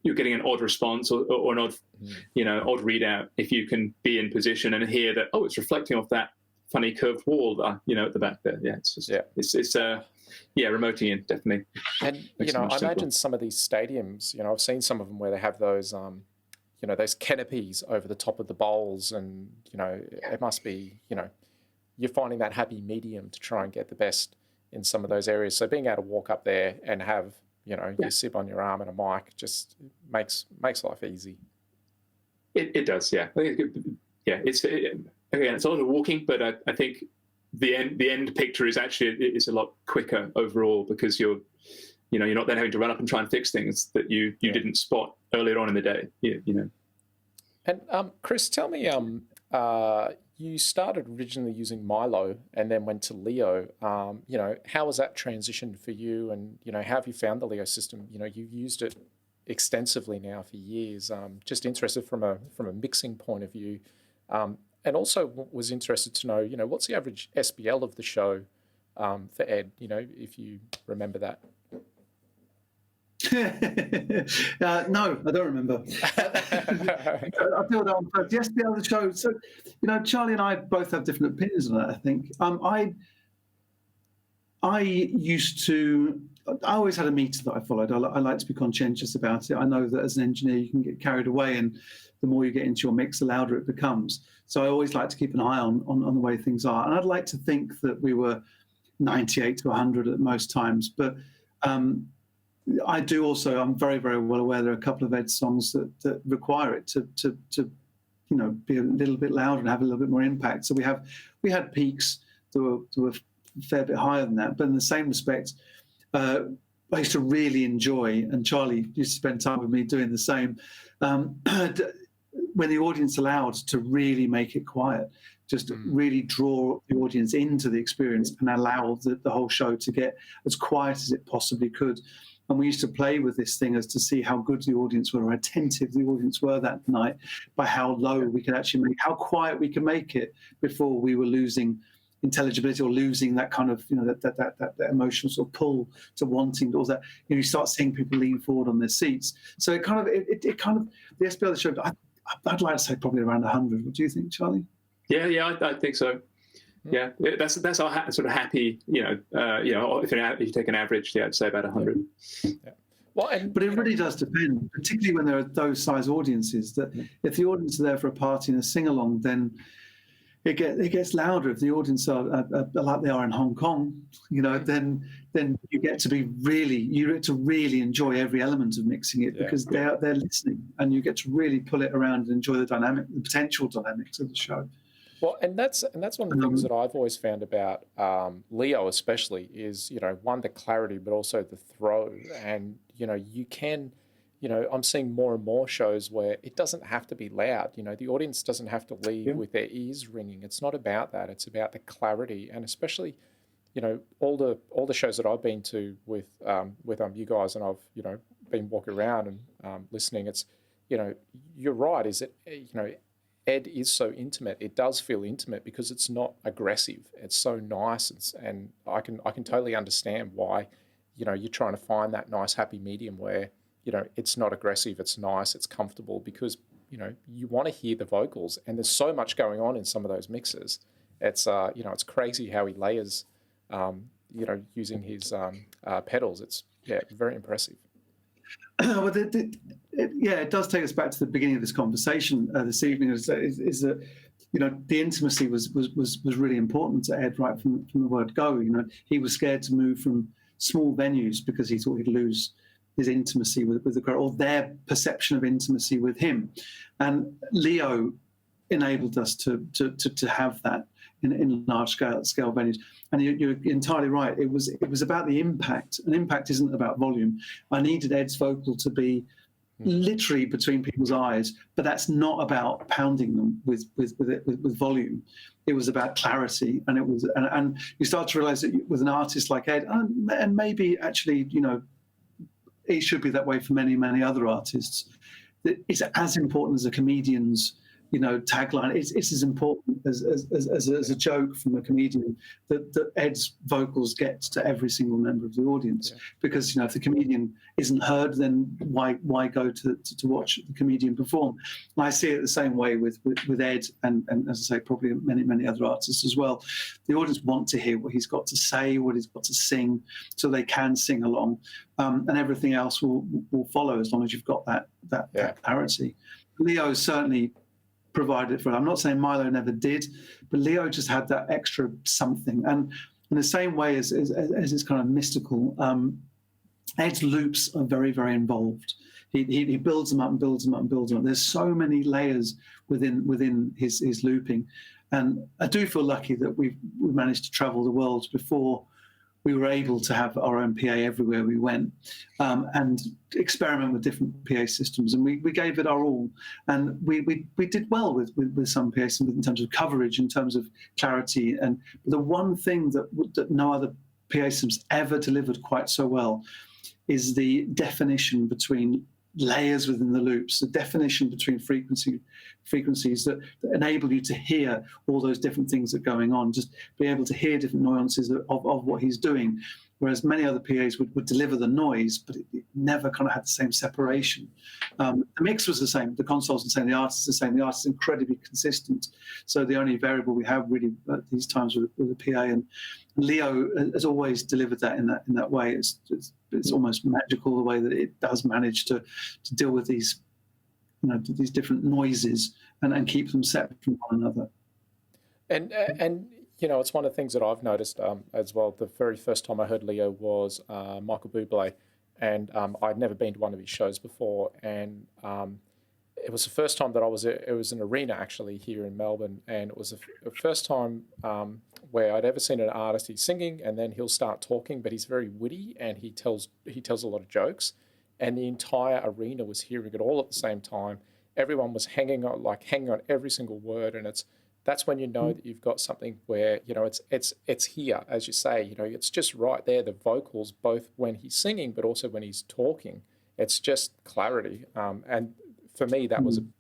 you're getting an odd response or an odd, odd readout, if you can be in position and hear that, it's reflecting off that funny curved wall, at the back there. Yeah, it's just, it's remoting in, definitely. And, I imagine some of these stadiums, I've seen some of them where they have those, those canopies over the top of the bowls, and, it must be, you're finding that happy medium to try and get the best in some of those areas. So being able to walk up there and have, your SIB on your arm and a mic just makes life easy. It does, yeah. Yeah, again, it's a lot of walking, but I think the end picture is actually a lot quicker overall, because you're not then having to run up and try and fix things that you didn't spot earlier on in the day. And Chris, tell me, you started originally using Milo and then went to Leo. How was that transition for you? And how have you found the Leo system? You've used it extensively now for years. Just interested from a mixing point of view, and also was interested to know, what's the average SBL of the show for Ed? If you remember that. No, I don't remember. I'll do it on first. The SBL of the show. So, Charlie and I both have different opinions on that, I think. I always had a meter that I followed. I like to be conscientious about it. I know that as an engineer, you can get carried away, and the more you get into your mix, the louder it becomes. So I always like to keep an eye on the way things are. And I'd like to think that we were 98 to 100 at most times. But I do also, I'm very, very well aware there are a couple of Ed songs that require it to be a little bit louder and have a little bit more impact. So we had peaks that were a fair bit higher than that. But in the same respect, I used to really enjoy, and Charlie used to spend time with me doing the same, when the audience allowed to really make it quiet, just really draw the audience into the experience and allow the whole show to get as quiet as it possibly could. And we used to play with this thing as to see how good the audience were, or attentive the audience were that night, by how low we could actually make, how quiet we could make it before we were losing intelligibility, or losing that kind of, that emotional sort of pull to wanting all that. You start seeing people lean forward on their seats. So it kind of, the SBL of the show, I'd like to say probably around 100. What do you think, Charlie? Yeah, I think so. Yeah, that's our sort of happy, if you take an average, I'd say about 100. Yeah. Well, but it really does depend, particularly when there are those size audiences, that if the audience are there for a party and a sing-along, then it gets louder. If the audience are like they are in Hong Kong, then you get to really enjoy every element of mixing it, because they're listening, and you get to really pull it around and enjoy the potential dynamics of the show. Well, and that's one of the things that I've always found about Leo, especially, is one, the clarity, but also the throw. And you can, I'm seeing more and more shows where it doesn't have to be loud. The audience doesn't have to leave with their ears ringing. It's not about that. It's about the clarity, and especially, all the shows that I've been to with you guys, and I've been walking around and listening. It's you're right. Is it Ed is so intimate. It does feel intimate because it's not aggressive. It's so nice, and I can totally understand why you're trying to find that nice happy medium where it's not aggressive, it's nice, it's comfortable, because you want to hear the vocals, and there's so much going on in some of those mixes. It's it's crazy how he layers using his pedals. It's very impressive. Well, it does take us back to the beginning of this conversation this evening. Is that the intimacy was really important to Ed right from the word go. He was scared to move from small venues because he thought he'd lose his intimacy with the crowd, or their perception of intimacy with him. And Leo enabled us to have that in large scale venues. And you're entirely right. It was about the impact, and impact isn't about volume. I needed Ed's vocal to be literally between people's eyes, but that's not about pounding them with volume. It was about clarity, and you start to realize that with an artist like Ed, and maybe actually it should be that way for many, many other artists, that it's as important as a comedian's tagline. It's as important as a joke from a comedian that Ed's vocals get to every single member of the audience. Because if the comedian isn't heard, then why go to watch the comedian perform? And I see it the same way with Ed, and as I say, probably many other artists as well. The audience want to hear what he's got to say, what he's got to sing, so they can sing along, and everything else will follow as long as you've got that clarity. Leo certainly provided for it. I'm not saying Milo never did, but Leo just had that extra something. And in the same way as it's kind of mystical, Ed's loops are very, very involved. He builds them up and builds them up and builds them up. There's so many layers within his looping. And I do feel lucky that we managed to travel the world before we were able to have our own PA everywhere we went, and experiment with different PA systems. And we gave it our all. And we did well with some PA systems in terms of coverage, in terms of clarity. And the one thing that no other PA systems ever delivered quite so well is the definition between layers within the loops, the definition between frequencies that enable you to hear all those different things that are going on, just be able to hear different nuances of what he's doing. Whereas many other PAs would deliver the noise, but it never kind of had the same separation. The mix was the same, the console's the same, the artist's the same, the artist's incredibly consistent. So the only variable we have really at these times with the PA, and Leo has always delivered that in that way. It's almost magical the way that it does manage to deal with these, these different noises and keep them separate from one another. And it's one of the things that I've noticed as well. The very first time I heard Leo was Michael Bublé, and I'd never been to one of his shows before, and it was the first time that it was an arena actually here in Melbourne, and it was the first time where I'd ever seen an artist. He's singing and then he'll start talking, but he's very witty and he tells a lot of jokes, and the entire arena was hearing it all at the same time. Everyone was hanging on every single word, and that's when you know that you've got something where it's here, as you say. It's just right there. The vocals, both when he's singing but also when he's talking, it's just clarity. And for me, that was an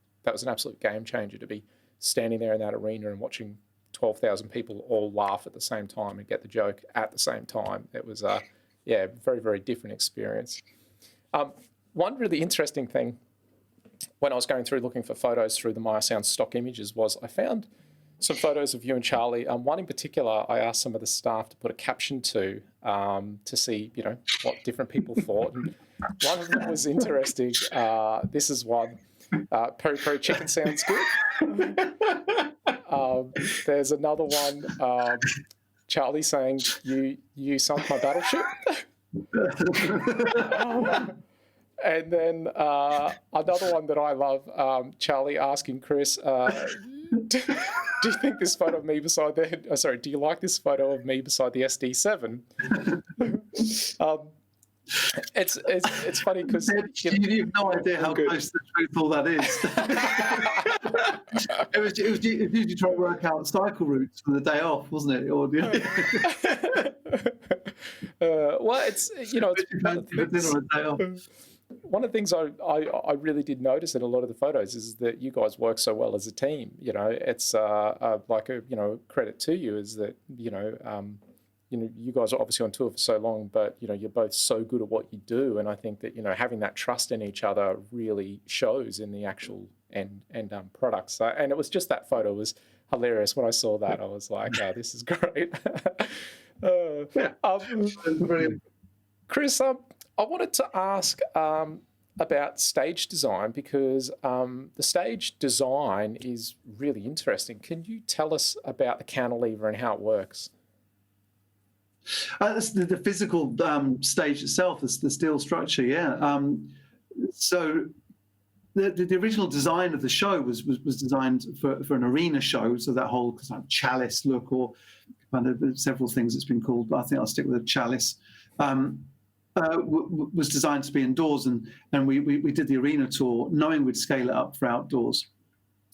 absolute game changer, to be standing there in that arena and watching 12,000 people all laugh at the same time and get the joke at the same time. It was a very, very different experience. One really interesting thing when I was going through looking for photos through the Meyer Sound stock images was I found some photos of you and Charlie. One in particular, I asked some of the staff to put a caption to see, what different people thought. And one of them was interesting. This is one. Peri Peri Chicken sounds good. There's another one. Charlie saying, "You sunk my battleship." And then another one that I love, Charlie asking Chris, do you think this photo of me beside do you like this photo of me beside the SD7? It's funny because you have no idea how close to truthful that is. it was usually trying to work out cycle routes for the day off, wasn't it? Or well, it's one of the things I really did notice in a lot of the photos is that you guys work so well as a team. It's like a credit to you is that you guys are obviously on tour for so long, but you're both so good at what you do, and I think that having that trust in each other really shows in the actual end products. And it was just that photo was hilarious. When I saw that, I was like, oh, this is great. Chris, I wanted to ask about stage design, because the stage design is really interesting. Can you tell us about the cantilever and how it works? The physical stage itself, the steel structure, yeah. So the original design of the show was designed for an arena show, so that whole kind of chalice look, or kind of several things it's been called, but I think I'll stick with a chalice. Was designed to be indoors, and we did the arena tour knowing we'd scale it up for outdoors.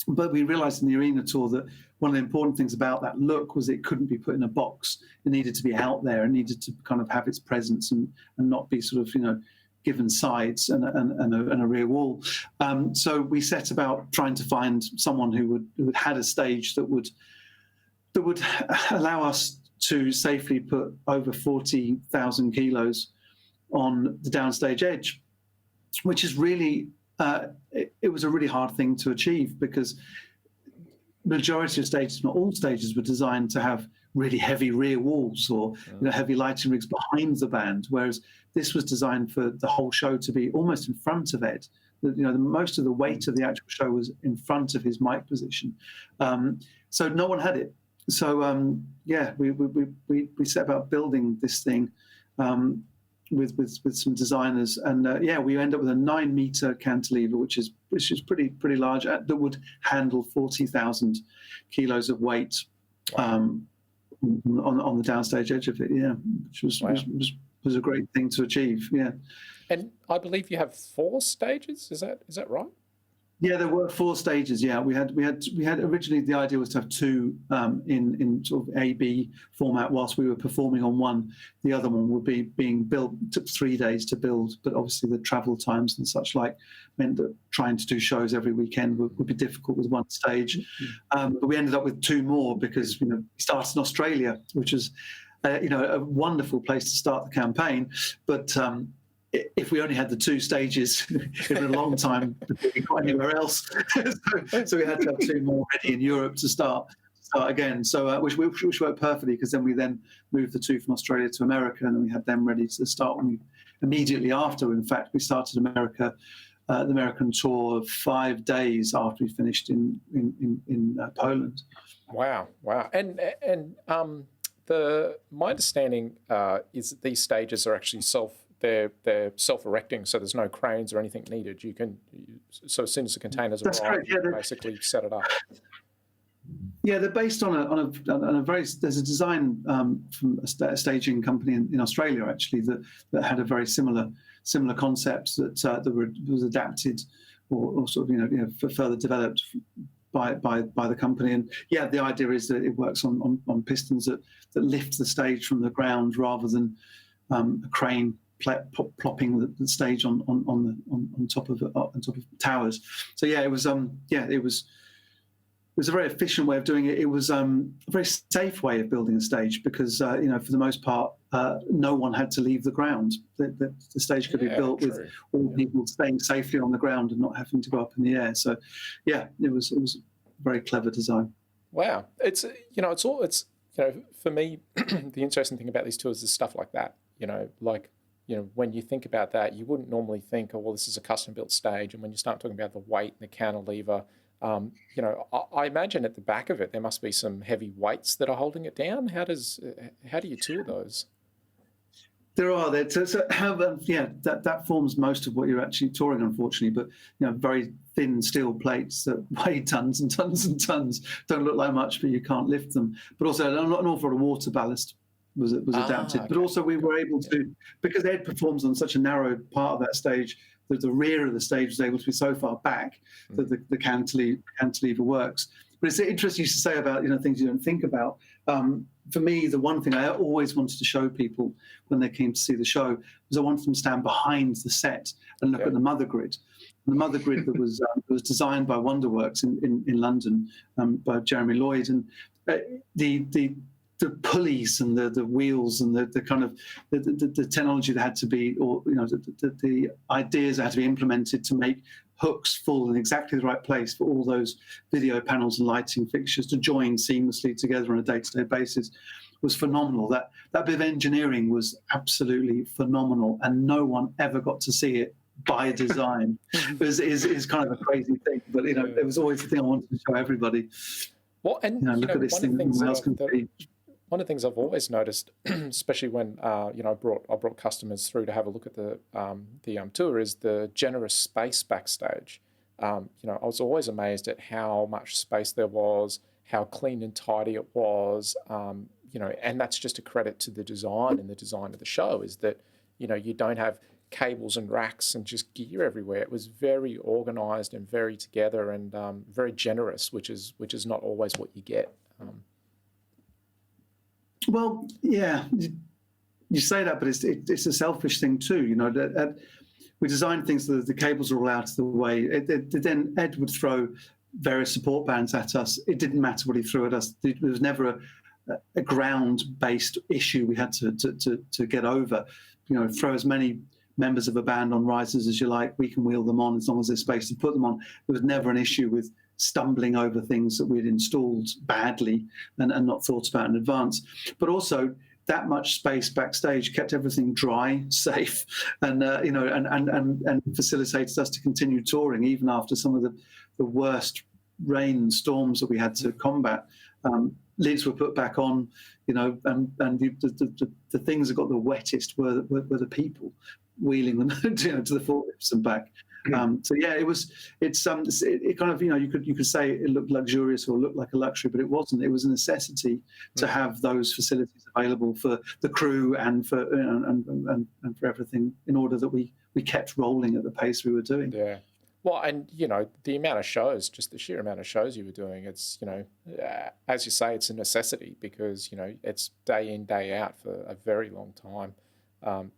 But we realized in the arena tour that one of the important things about that look was it couldn't be put in a box. It needed to be out there. It needed to kind of have its presence and not be sort of, given sides and a rear wall. So we set about trying to find someone who had a stage that would allow us to safely put over 40,000 kilos on the downstage edge, which is really, it was a really hard thing to achieve, because majority of stages, not all stages, were designed to have really heavy rear walls or heavy lighting rigs behind the band, whereas this was designed for the whole show to be almost in front of Ed. Most of the weight of the actual show was in front of his mic position. So no one had it. So we set about building this thing. with some designers, and we end up with a 9-meter cantilever, which is pretty large, that would handle 40,000 kilos of weight on the downstage edge of it. Yeah, which was a great thing to achieve. Yeah. And I believe you have 4 stages. Is that right? Yeah, there were 4 stages. Yeah, we had originally the idea was to have 2 in sort of A/B format whilst we were performing on one. The other one would be being built. It took 3 days to build, but obviously the travel times and such like meant that trying to do shows every weekend would be difficult with one stage. But we ended up with 2 more because we started in Australia, which was a wonderful place to start the campaign, but if we only had the 2 stages in a long time before we got anywhere else, so we had to have 2 more ready in Europe to start again. So which worked perfectly, because then we moved the 2 from Australia to America, and then we had them ready to start immediately after. In fact, we started the American tour 5 days after we finished in Poland. Wow. And my understanding is that these stages are actually they're self-erecting, so there's no cranes or anything needed. So as soon as the containers arrive, you can basically set it up. Yeah, they're based on a very. There's a design from a staging company in Australia actually that had a very similar concept that was adapted or sort of further developed by the company. And yeah, the idea is that it works on pistons that lift the stage from the ground rather than a crane plopping the stage on top of towers. So yeah, it was a very efficient way of doing it. It was a very safe way of building a stage because for the most part no one had to leave the ground. The stage could be built with all people staying safely on the ground and not having to go up in the air. So yeah, it was a very clever design. Wow, it's for me the interesting thing about these tours is stuff like that. When you think about that, you wouldn't normally think, oh, well, this is a custom-built stage. And when you start talking about the weight and the cantilever, I imagine at the back of it, there must be some heavy weights that are holding it down. How do you tour those? There are. That forms most of what you're actually touring, unfortunately. But, very thin steel plates that weigh tons and tons and tons, don't look like much, but you can't lift them. But also an awful lot of water ballast was adapted. Okay. But also we were able to, because Ed performs on such a narrow part of that stage, that the rear of the stage was able to be so far back that the cantilever works. But it's interesting to say about things you don't think about. For me, the one thing I always wanted to show people when they came to see the show was I wanted them to stand behind the set and look at the mother grid. And the mother grid that was designed by Wonderworks in London by Jeremy Lloyd, and the pulleys and the wheels and the kind of the technology that had to be, or the ideas that had to be implemented to make hooks fall in exactly the right place for all those video panels and lighting fixtures to join seamlessly together on a day-to-day basis was phenomenal. That bit of engineering was absolutely phenomenal, and no one ever got to see it by design. is kind of a crazy thing, but it was always the thing I wanted to show everybody. Well, and look at this thing. One of the things I've always noticed, especially when I brought customers through to have a look at the tour, is the generous space backstage. I was always amazed at how much space there was, how clean and tidy it was. And that's just a credit to the design and the design of the show. Is that you don't have cables and racks and just gear everywhere. It was very organised and very together and very generous, which is not always what you get. Well, yeah, you say that, but it's a selfish thing too. We designed things so that the cables are all out of the way. Then Ed would throw various support bands at us. It didn't matter what he threw at us. There was never a ground-based issue we had to get over. Throw as many members of a band on risers as you like. We can wheel them on as long as there's space to put them on. There was never an issue with stumbling over things that we'd installed badly and not thought about in advance. But also that much space backstage kept everything dry, safe, and facilitated us to continue touring even after some of the worst rain and storms that we had to combat. lids were put back on, and the things that got the wettest were the people wheeling them to the forklifts and back. So yeah, it kind of, you could say it looked luxurious or looked like a luxury, but it wasn't. It was a necessity to have those facilities available for the crew and for for everything, in order that we kept rolling at the pace we were doing. Yeah. Well, and the amount of shows, just the sheer amount of shows you were doing, it's as you say, it's a necessity, because it's day in, day out for a very long time.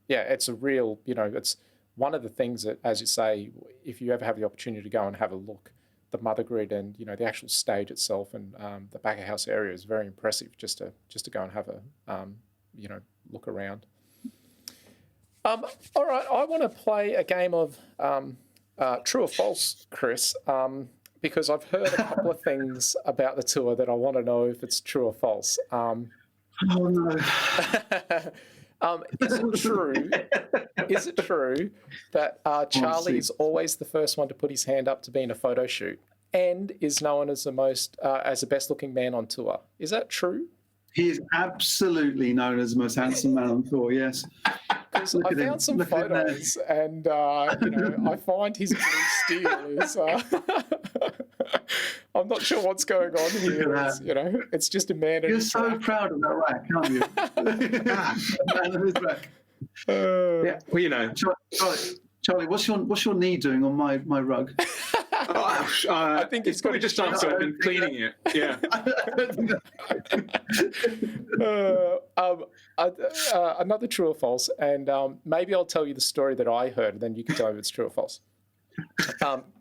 Yeah, it's a real, it's one of the things that, as you say, if you ever have the opportunity to go and have a look, the mother grid and the actual stage itself and the back of house area is very impressive. Just to go and have a look around. All right, I want to play a game of true or false, Chris, because I've heard a couple of things about the tour that I want to know if it's true or false. Oh no. Is it true that Charlie is always the first one to put his hand up to be in a photo shoot and is known as the best looking man on tour? Is that true? He is absolutely known as the most handsome man on tour, yes. Because I found some photos and I find his blue steel is I'm not sure what's going on here. It's just a man. You're so proud of that rack, aren't you? Man of his rack. Yeah, well, Charlie, what's your knee doing on my rug? I think it's probably just done, so I've been cleaning it. Yeah. Another true or false, and maybe I'll tell you the story that I heard, and then you can tell me if it's true or false.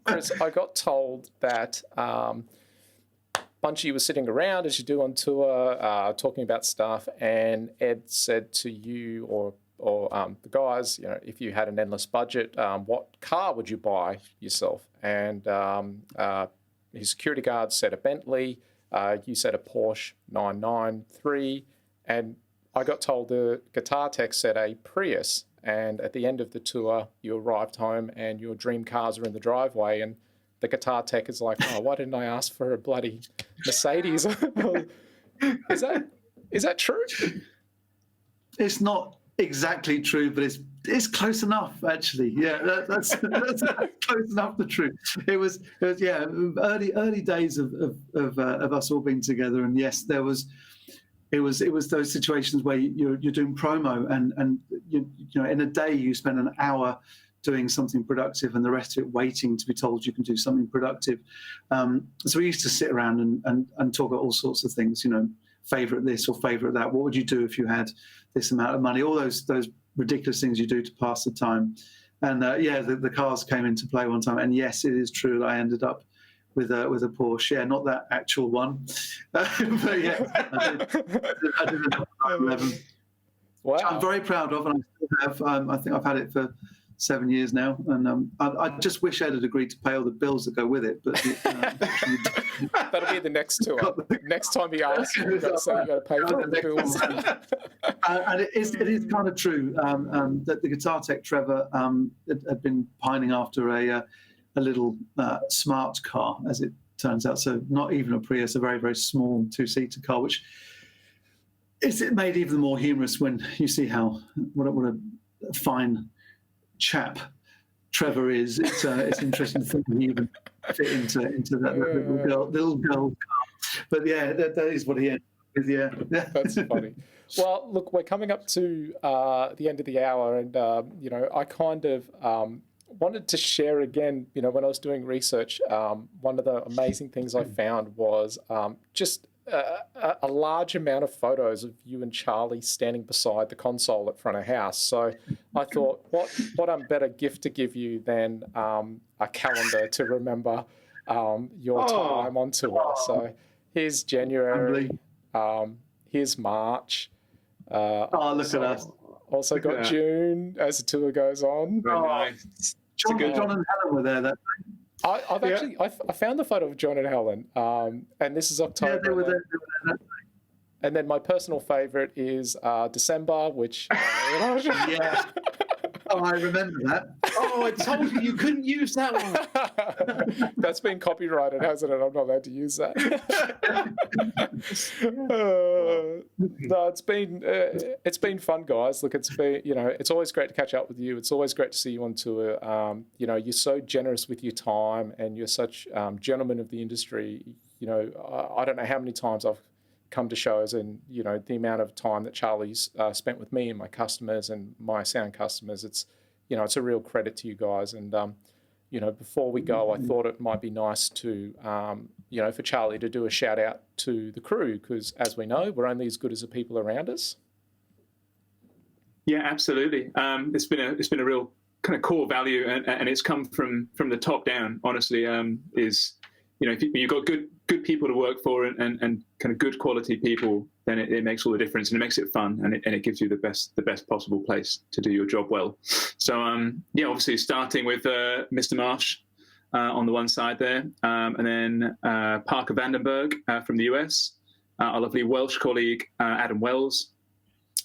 Chris, I got told that Bunchy was sitting around, as you do on tour, talking about stuff, and Ed said to you or the guys, if you had an endless budget, what car would you buy yourself? And his security guard said a Bentley, you said a Porsche 993, and I got told the guitar tech said a Prius. And at the end of the tour, you arrived home and your dream cars are in the driveway, and the guitar tech is like, oh, why didn't I ask for a bloody Mercedes? Is that true? It's not exactly true, but it's close enough, actually. Yeah, that's close enough to true. It was early days of us all being together, and yes, it was those situations where you're doing promo, and in a day you spend an hour doing something productive and the rest of it waiting to be told you can do something productive. So we used to sit around and talk about all sorts of things, favorite this or favorite that. What would you do if you had this amount of money? All those ridiculous things you do to pass the time. And the cars came into play one time. And yes, it is true that I ended up with a Porsche. Yeah, not that actual one, but yeah, I did a 911. Wow. Which I'm very proud of, and I still have. I think I've had it for 7 years now, and I just wish Ed had agreed to pay all the bills that go with it. But that'll be the next tour. Next time he asks, you've got to say you got to pay for the bills. And it is kind of true that the guitar tech Trevor had been pining after a little smart car, as it turns out. So not even a Prius, a very, very small two-seater car, which is made even more humorous when you see what a fine chap Trevor is. It's interesting to think he even fit into that little girl car. But yeah, that is what he ended up with. Yeah, that's funny. Well, look, we're coming up to the end of the hour, and I kind of wanted to share again. When I was doing research, one of the amazing things I found was just a large amount of photos of you and Charlie standing beside the console at front of house. So I thought, what better gift to give you than a calendar to remember your time on tour. So here's January, here's March. Look at us. Also got June as the tour goes on. Very nice. John and Helen were there that day. I found the photo of John and Helen, and this is October. Yeah, they were there that day. And then my personal favourite is December, which... yeah. Oh, I remember that. Oh, I told you couldn't use that one. That's been copyrighted, hasn't it? I'm not allowed to use that. No, it's been fun, guys. Look, it's been, it's always great to catch up with you. It's always great to see you on tour. You're so generous with your time, and you're such gentlemen of the industry. I don't know how many times I've come to shows, and the amount of time that Charlie's spent with me and my customers and my sound customers. It's it's a real credit to you guys. And before we go, I thought it might be nice to for Charlie to do a shout out to the crew, because as we know, we're only as good as the people around us. Yeah, absolutely. It's been a real kind of core value, and it's come from the top down. Honestly, if you've got good people to work for and kind of good quality people, then it makes all the difference, and it makes it fun, and it gives you the best possible place to do your job well. So obviously starting with Mr. Marsh on the one side there, and then Parker Vandenberg from the US, our lovely Welsh colleague Adam Wells,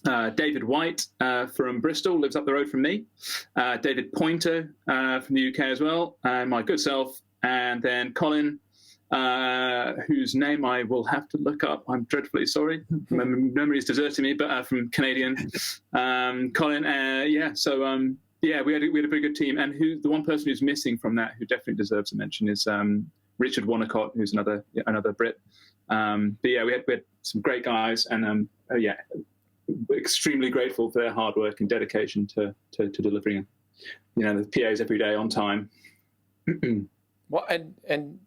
David White from Bristol, lives up the road from me, David Pointer from the UK as well, and my good self, and then Colin, whose name I will have to look up. I'm dreadfully sorry. My memory is deserting me, but from Canadian. Colin, we had a very good team. And the one person who's missing from that, who definitely deserves a mention, is Richard Wanacott, who's another Brit. We had some great guys, and extremely grateful for their hard work and dedication to delivering, the PAs every day on time. Well, and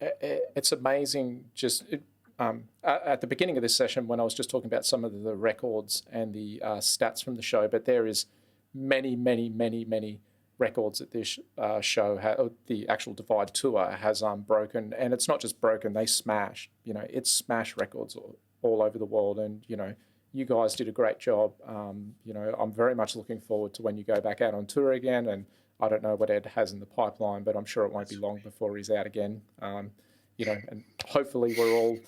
it's amazing. Just at the beginning of this session, when I was just talking about some of the records and the stats from the show, but there is many records that this show, the actual Divide tour, has broken. And it's not just broken; they smashed. It's smashed records all over the world. And you guys did a great job. I'm very much looking forward to when you go back out on tour again. And I don't know what Ed has in the pipeline, but I'm sure it won't be long before he's out again. And hopefully we're all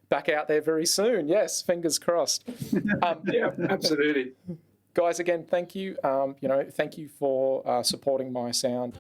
back out there very soon. Yes, fingers crossed. Yeah, absolutely. Guys, again, thank you. Thank you for supporting my sound.